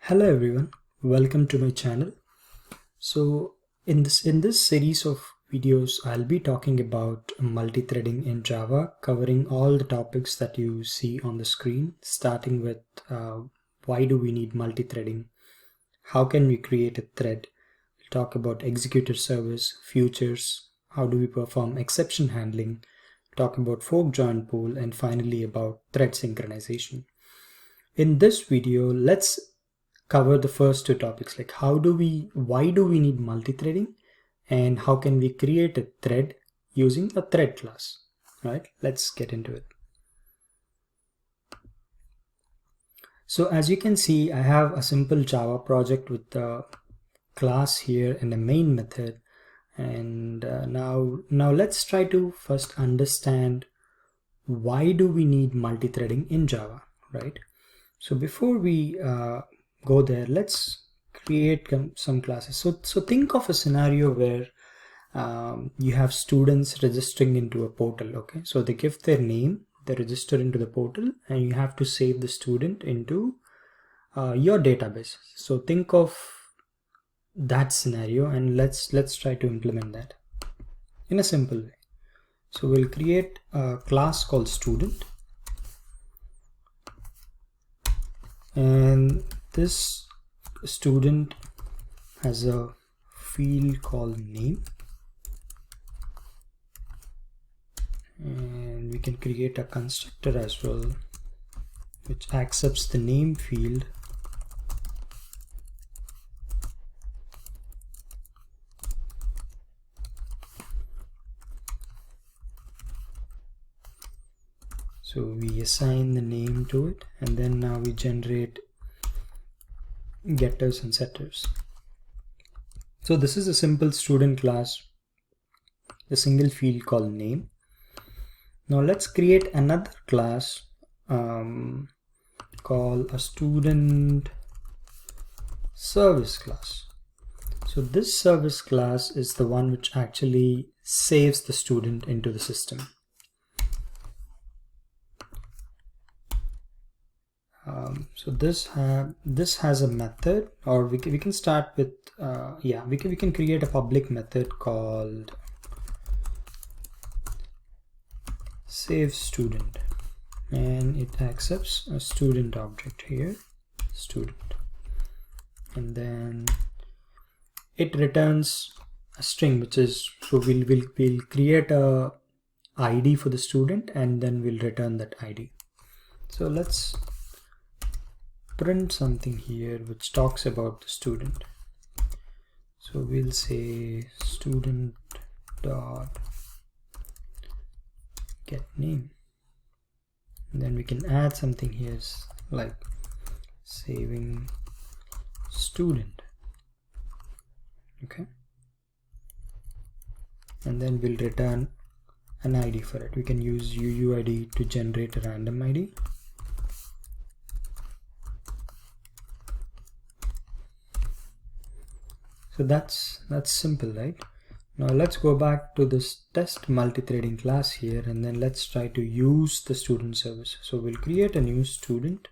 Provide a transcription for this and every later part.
Hello everyone, welcome to my channel. So in this series of videos, I'll be talking about multi-threading in Java, covering all the topics that you see on the screen, starting with why do we need multi-threading, how can we create a thread, we'll talk about executor service, futures, how do we perform exception handling, talk about fork join pool, and finally about thread synchronization. In this video, let's cover the first two topics, like why do we need multi-threading and how can we create a thread using a thread class. Right, let's get into it. So as you can see, I have a simple Java project with the class here and a main method. And now let's try to first understand why do we need multi-threading in Java, right? So before we go there, let's create some classes. So think of a scenario where you have students registering into a portal. Okay, so they give their name, they register into the portal, and you have to save the student into your database. So think of that scenario and let's try to implement that in a simple way. So we'll create a class called student, and this student has a field called name, and we can create a constructor as well which accepts the name field so we assign the name to it, and then now we generate getters and setters. So this is a simple student class, a single field called name. Now let's create another class called a student service class. So this service class is the one which actually saves the student into the system. So this has a method, or we can start with we can create a public method called save student, and it accepts a student object here, student, and then it returns a string, which is, so we'll create a ID for the student and then we'll return that ID. So let's print something here which talks about the student. So we'll say student dot get name, and then we can add something here like saving student. Okay, and then we'll return an ID for it. We can use UUID to generate a random ID. So that's simple, right? Now let's go back to this test multi-threading class here, and then let's try to use the student service. So we'll create a new student.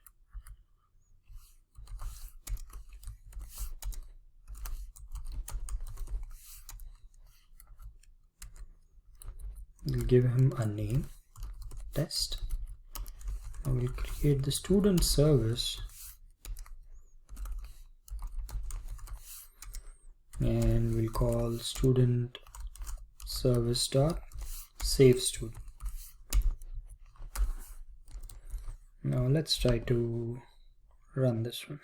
We'll give him a name, test. Now we'll create the student service, and we'll call student service dot save student. Now let's try to run this one.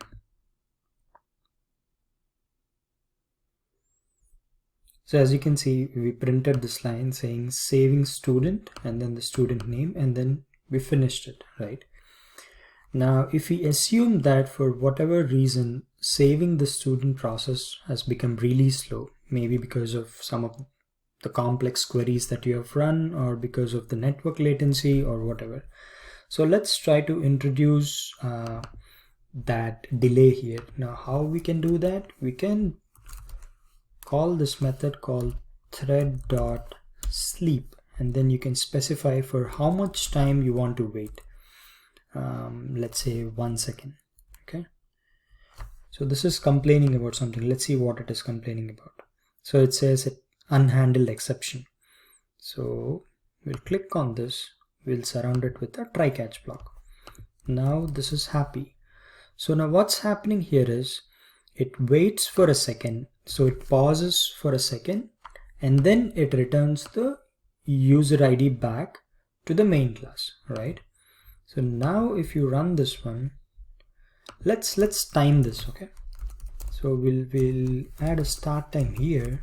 So as you can see, we printed this line saying saving student and then the student name, and then we finished it, right? Now if we assume that for whatever reason saving the student process has become really slow, maybe because of some of the complex queries that you have run or because of the network latency or whatever, so let's try to introduce that delay here. Now how we can do that? We can call this method called thread.sleep, and then you can specify for how much time you want to wait. Let's say 1 second. Okay, So this is complaining about something. Let's see what it is complaining about. So it says it unhandled exception. So we'll click on this. We'll surround it with a try catch block. Now this is happy. So now what's happening here is it waits for a second. So it pauses for a second and then it returns the user ID back to the main class, right? So now if you run this one, let's time this, okay? So we'll add a start time here.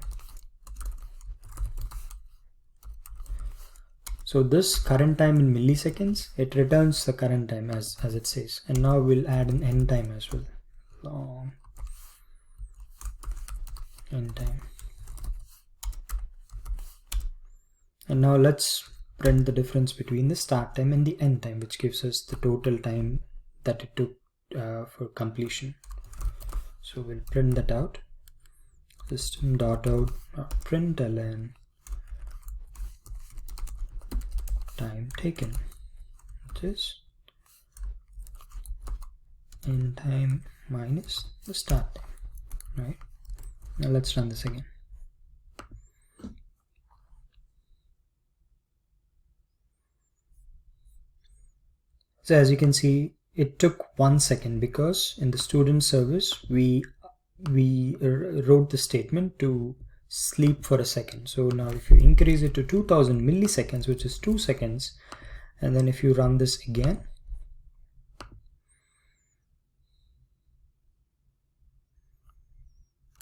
So this current time in milliseconds, it returns the current time as it says. And now we'll add an end time as well. Long end time. And now let's print the difference between the start time and the end time, which gives us the total time that it took for completion. So we'll print that out. System.out println time taken, which is end time minus the start time, right? Now let's run this again. So as you can see, it took 1 second because in the student service we wrote the statement to sleep for a second. So now if you increase it to 2000 milliseconds, which is 2 seconds, and then if you run this again,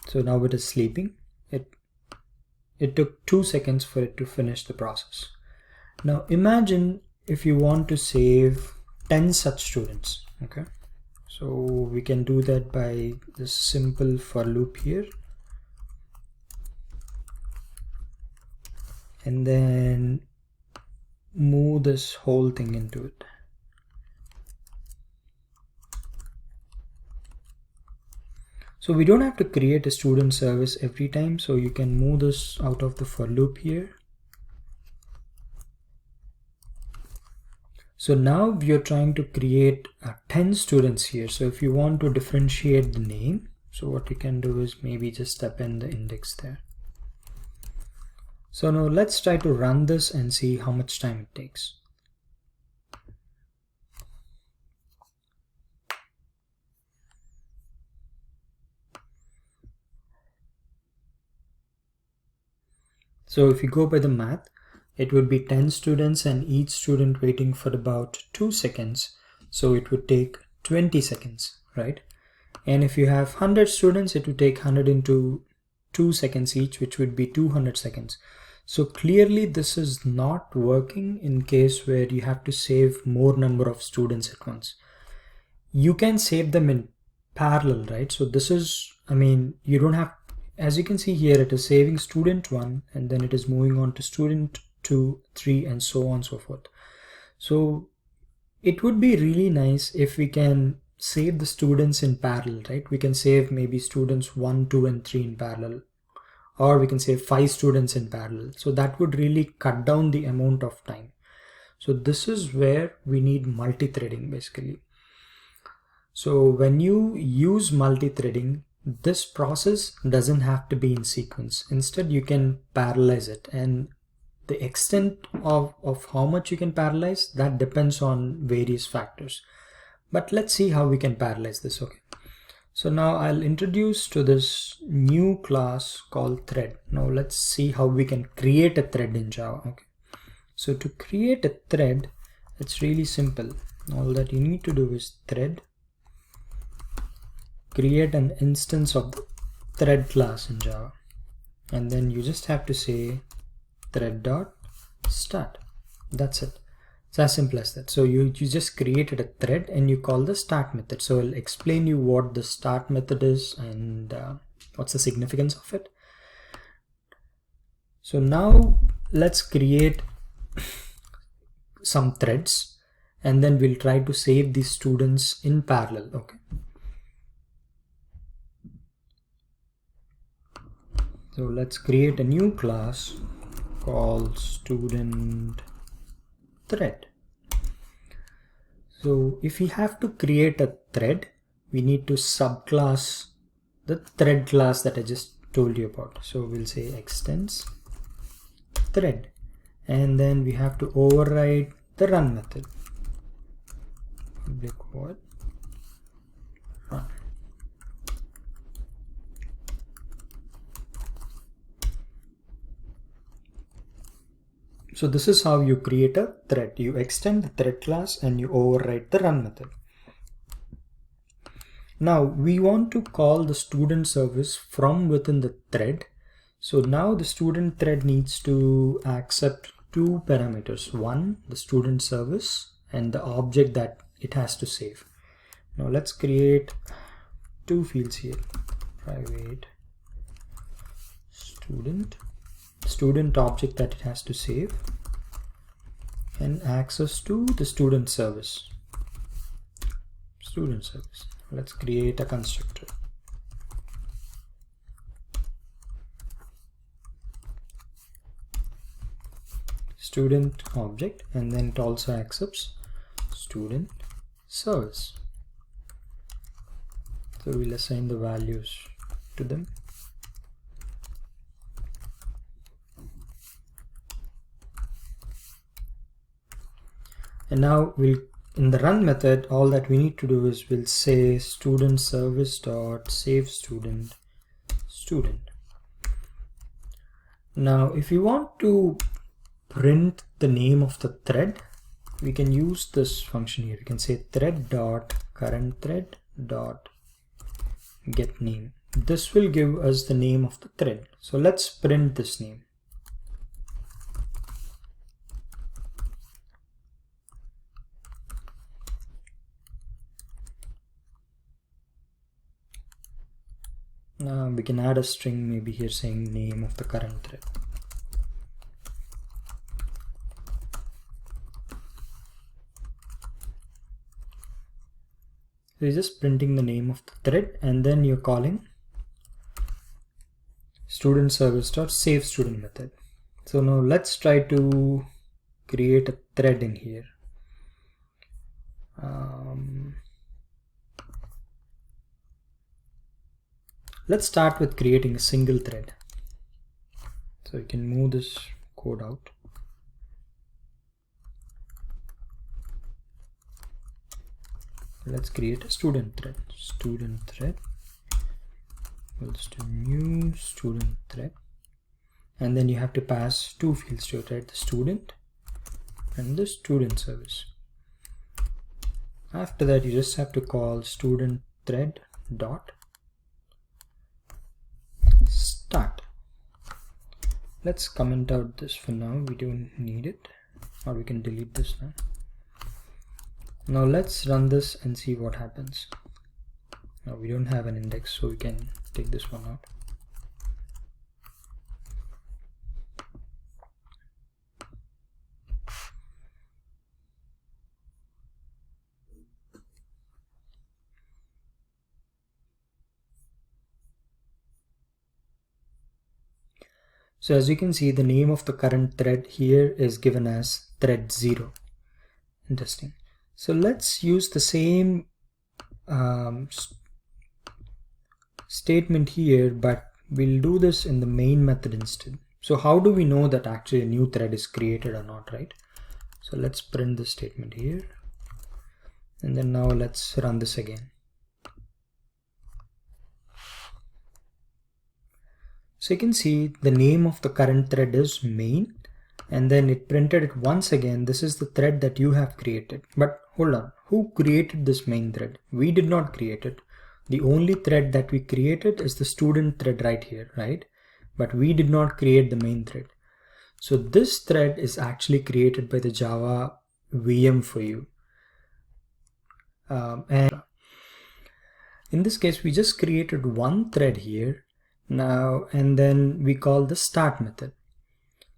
so now it is sleeping. It took 2 seconds for it to finish the process. Now imagine if you want to save 10 such students, okay? So we can do that by this simple for loop here. And then move this whole thing into it. So we don't have to create a student service every time. So you can move this out of the for loop here. So now we are trying to create 10 students here. So if you want to differentiate the name, so what you can do is maybe just append the index there. So now let's try to run this and see how much time it takes. So if you go by the math, it would be 10 students and each student waiting for about 2 seconds. So it would take 20 seconds, right? And if you have 100 students, it would take 100 into 2 seconds each, which would be 200 seconds. So clearly this is not working in case where you have to save more number of students at once. You can save them in parallel, right? So this is, I mean, you don't have, as you can see here, it is saving student 1 and then it is moving on to student 2, 3 and so on and so forth. So it would be really nice if we can save the students in parallel, right? We can save maybe students 1, 2 and 3 in parallel, or we can save 5 students in parallel. So that would really cut down the amount of time. So this is where we need multi-threading basically. So when you use multi-threading, this process doesn't have to be in sequence. Instead, you can parallelize it, and the extent of how much you can parallelize, that depends on various factors. But let's see how we can parallelize this, okay? So now I'll introduce to this new class called thread. Now let's see how we can create a thread in Java, okay? So to create a thread, it's really simple. All that you need to do is thread, create an instance of the thread class in Java, and then you just have to say thread.start. That's it. It's as simple as that. So you just created a thread and you call the start method. So I'll explain you what the start method is and what's the significance of it. So now let's create some threads and then we'll try to save these students in parallel, okay? So let's create a new class called student thread. So if we have to create a thread, we need to subclass the thread class that I just told you about. So we'll say extends thread, and then we have to override the run method. Public void run. So this is how you create a thread. You extend the thread class and you override the run method. Now we want to call the student service from within the thread. So now the student thread needs to accept two parameters. One, the student service, and the object that it has to save. Now let's create two fields here. Private student object that it has to save, and access to the student service. Let's create a constructor. Student object, and then it also accepts student service. So we'll assign the values to them. And now in the run method, all that we need to do is we'll say student service dot save student. Now if you want to print the name of the thread, we can use this function here. You can say thread dot current thread dot get name. This will give us the name of the thread. So let's print this name. We can add a string maybe here saying name of the current thread. So you're just printing the name of the thread, and then you're calling student service.save student method. So now let's try to create a thread in here. Let's start with creating a single thread. So you can move this code out. Let's create a student thread. Student thread equals to new student thread, and then you have to pass two fields to it, right? The student and the student service. After that, you just have to call student thread dot start. Let's comment out this for now. We don't need it, or we can delete this now. Now let's run this and see what happens. Now we don't have an index, so we can take this one out. So as you can see, the name of the current thread here is given as thread 0. Interesting. So let's use the same statement here, but we'll do this in the main method instead. So how do we know that actually a new thread is created or not, right? So let's print this statement here, and then now let's run this again. So you can see the name of the current thread is main, and then it printed it once again. This is the thread that you have created. But hold on, who created this main thread? We did not create it. The only thread that we created is the student thread right here, right? But we did not create the main thread. So this thread is actually created by the Java VM for you. And in this case, we just created one thread here now, and then we call the start method.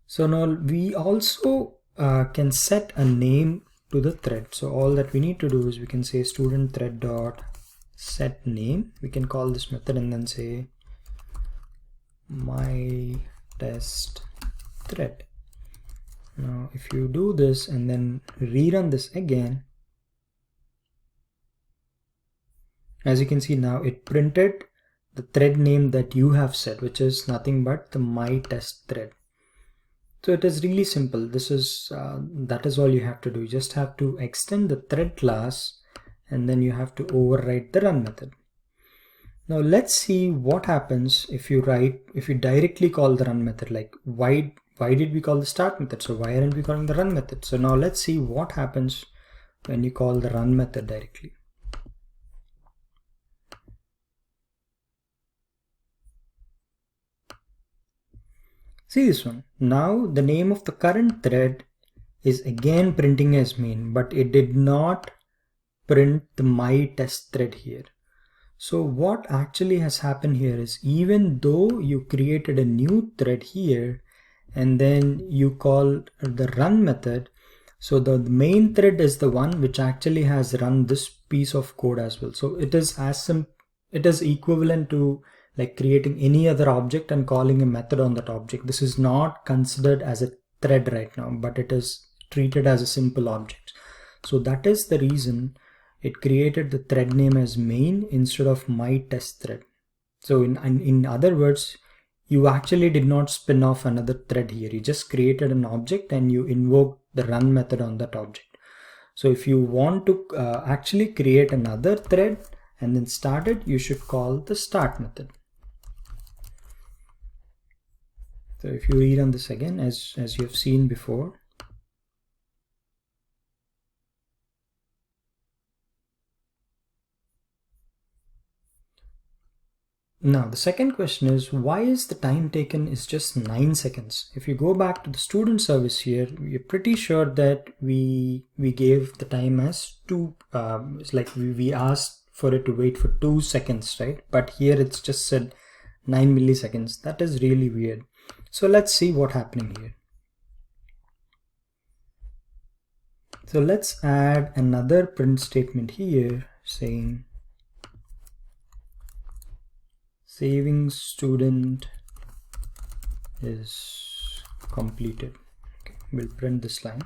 So now we also can set a name to the thread. So all that we need to do is we can say student thread dot set name. We can call this method and then say my test thread. Now if you do this and then rerun this again, As you can see now, it printed the thread name that you have set, which is nothing but the my test thread. So it is really simple. This is that is all you have to do. You just have to extend the thread class, and then you have to override the run method. Now let's see what happens if you directly call the run method. Like why did we call the start method? So why aren't we calling the run method? So now let's see what happens when you call the run method directly. See this one. Now the name of the current thread is again printing as main, but it did not print the my test thread here. So what actually has happened here is, even though you created a new thread here and then you call the run method, so the main thread is the one which actually has run this piece of code as well. So it is equivalent to like creating any other object and calling a method on that object. This is not considered as a thread right now, but it is treated as a simple object. So that is the reason it created the thread name as main instead of my test thread. So in other words, you actually did not spin off another thread here. You just created an object and you invoked the run method on that object. So if you want to actually create another thread and then start it, you should call the start method. So if you read on this again, as you have seen before, now the second question is, why is the time taken is just 9 seconds? If you go back to the student service here, we're pretty sure that we gave the time as 2, it's like we asked for it to wait for 2 seconds, right? But here it's just said 9 milliseconds. That is really weird. So let's see what's happening here. So let's add another print statement here saying saving student is completed. Okay, we'll print this line.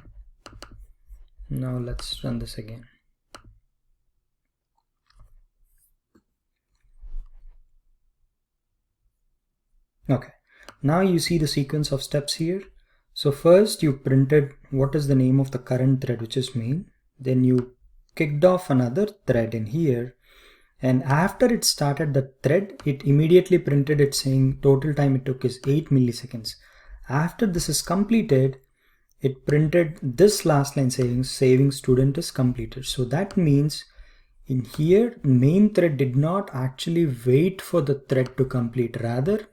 Now let's run this again. Okay, now you see the sequence of steps here. So first you printed what is the name of the current thread, which is main. Then you kicked off another thread in here. And after it started the thread, it immediately printed it saying total time it took is 8 milliseconds. After this is completed, it printed this last line saying saving student is completed. So that means in here, main thread did not actually wait for the thread to complete. Rather,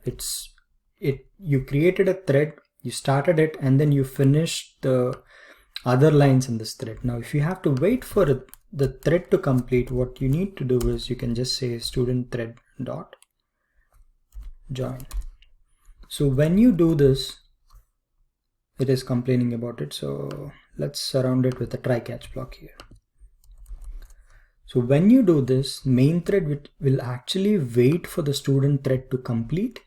you created a thread, you started it, and then you finished the other lines in this thread. Now, if you have to wait for the thread to complete, what you need to do is you can just say student thread dot join. So when you do this, it is complaining about it. So let's surround it with a try catch block here. So when you do this, main thread will actually wait for the student thread to complete,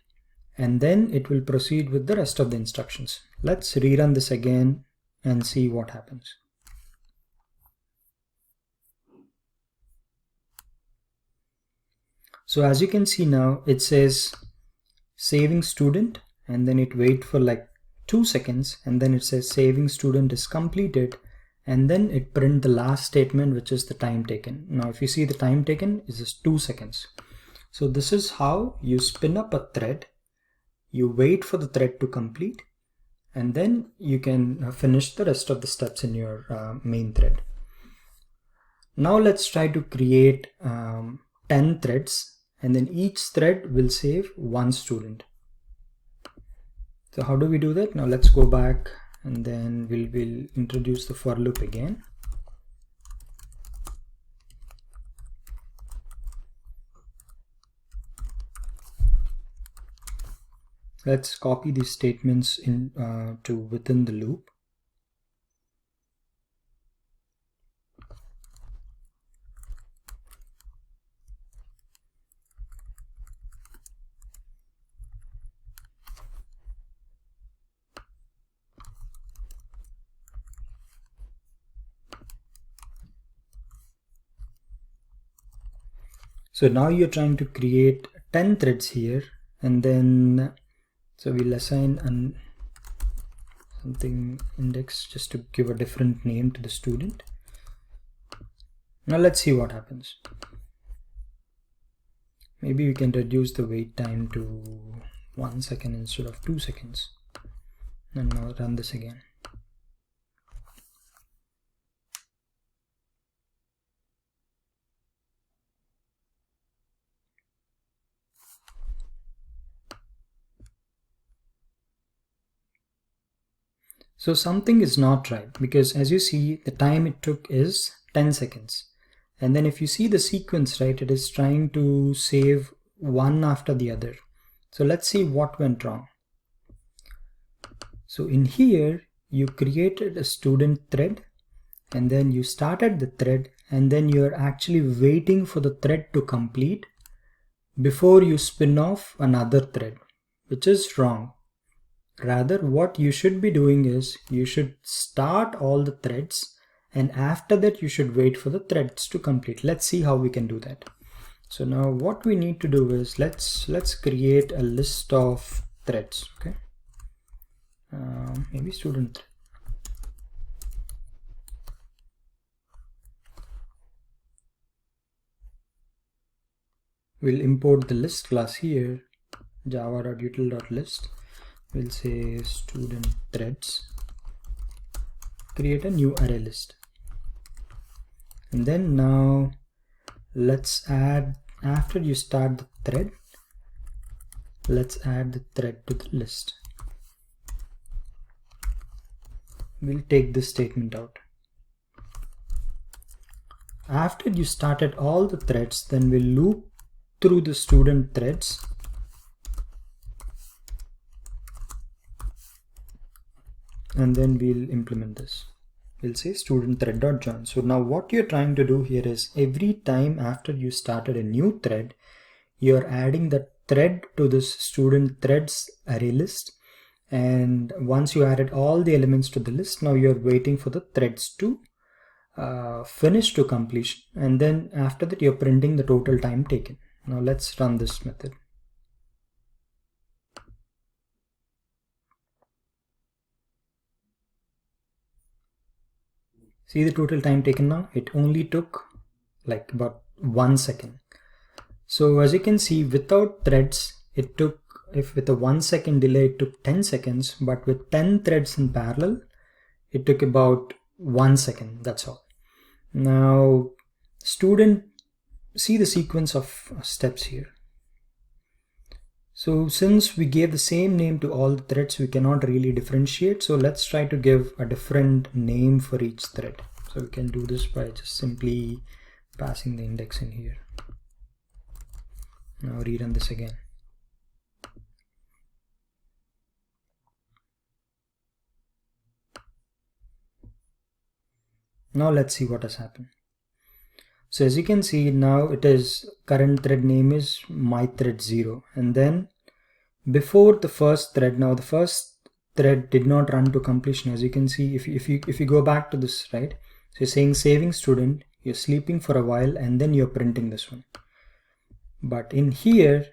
and then it will proceed with the rest of the instructions. Let's rerun this again and see what happens. So as you can see now, it says saving student, and then it waits for like 2 seconds, and then it says saving student is completed, and then it print the last statement, which is the time taken. Now if you see the time taken is just 2 seconds. So this is how you spin up a thread, you wait for the thread to complete, and then you can finish the rest of the steps in your main thread. Now let's try to create 10 threads, and then each thread will save 1 student. So how do we do that? Now let's go back, and then we'll introduce the for loop again. Let's copy these statements to within the loop. So now you're trying to create 10 threads here, and then so we'll assign something index just to give a different name to the student. Now let's see what happens. Maybe we can reduce the wait time to 1 second instead of 2 seconds. And now run this again. So something is not right, because as you see, the time it took is 10 seconds. And then if you see the sequence, right, it is trying to save one after the other. So let's see what went wrong. So in here, you created a student thread, and then you started the thread, and then you're actually waiting for the thread to complete before you spin off another thread, which is wrong. Rather, what you should be doing is you should start all the threads, and after that you should wait for the threads to complete. Let's see how we can do that. So now what we need to do is let's create a list of threads. Okay, maybe student thread. We'll import the list class here, java.util.list. We'll say student threads, create a new array list. And then now let's add, after you start the thread, let's add the thread to the list. We'll take this statement out. After you started all the threads, then we'll loop through the student threads and then we'll implement this. We'll say student thread.join. So now what you're trying to do here is every time after you started a new thread, you're adding the thread to this student threads array list. And once you added all the elements to the list, now you're waiting for the threads to finish to completion. And then after that, you're printing the total time taken. Now let's run this method. See the total time taken now? It only took like about 1 second. So as you can see, without threads, it took, if with a 1 second delay, it took 10 seconds, but with 10 threads in parallel, it took about 1 second, that's all. Now, student, see the sequence of steps here. So since we gave the same name to all the threads, we cannot really differentiate. So let's try to give a different name for each thread. So we can do this by just simply passing the index in here. Now rerun this again. Now let's see what has happened. So as you can see, now it is current thread name is my thread 0, and then before the first thread, now the first thread did not run to completion. As you can see, if you go back to this, right? So you're saying saving student, you're sleeping for a while, and then you're printing this one. But in here,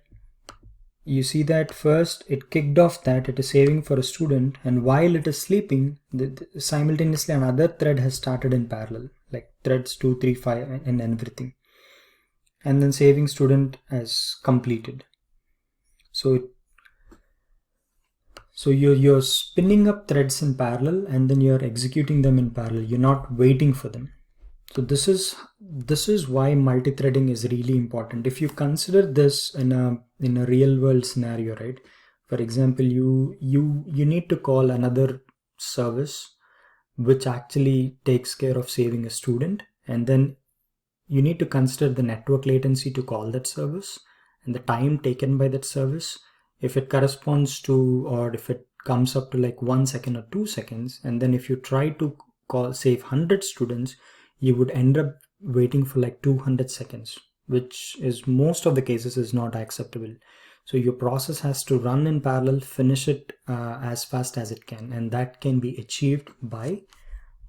you see that first it kicked off that it is saving for a student, and while it is sleeping, simultaneously another thread has started in parallel, like threads 2, 3, 5 and everything, and then saving student as completed. So you're spinning up threads in parallel, and then you're executing them in parallel. You're not waiting for them. So this is why multi-threading is really important. If you consider this in a real world scenario, right? For example, you need to call another service which actually takes care of saving a student, and then you need to consider the network latency to call that service and the time taken by that service. If it corresponds to, or if it comes up to like 1 second or 2 seconds, and then if you try to save 100 students, you would end up waiting for like 200 seconds, which is most of the cases is not acceptable. So your process has to run in parallel, finish it as fast as it can, and that can be achieved by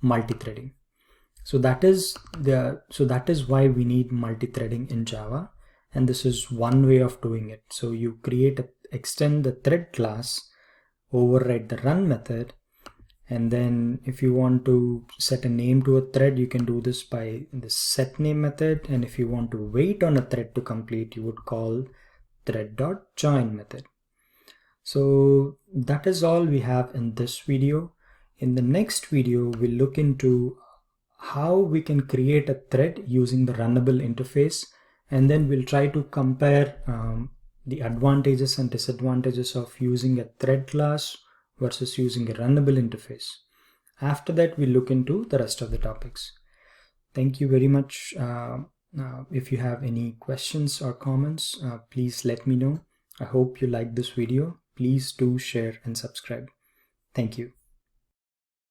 multi-threading. So that is why we need multi-threading in Java. and this is one way of doing it. So you extend the thread class, override the run method, and then if you want to set a name to a thread, you can do this by the set name method. And if you want to wait on a thread to complete, you would call thread.join method. So that is all we have in this video. In the next video, we'll look into how we can create a thread using the Runnable interface, and then we'll try to compare the advantages and disadvantages of using a thread class versus using a Runnable interface. After that, we'll look into the rest of the topics. Thank you very much. If you have any questions or comments, please let me know. I hope you liked this video. Please do share and subscribe. Thank you.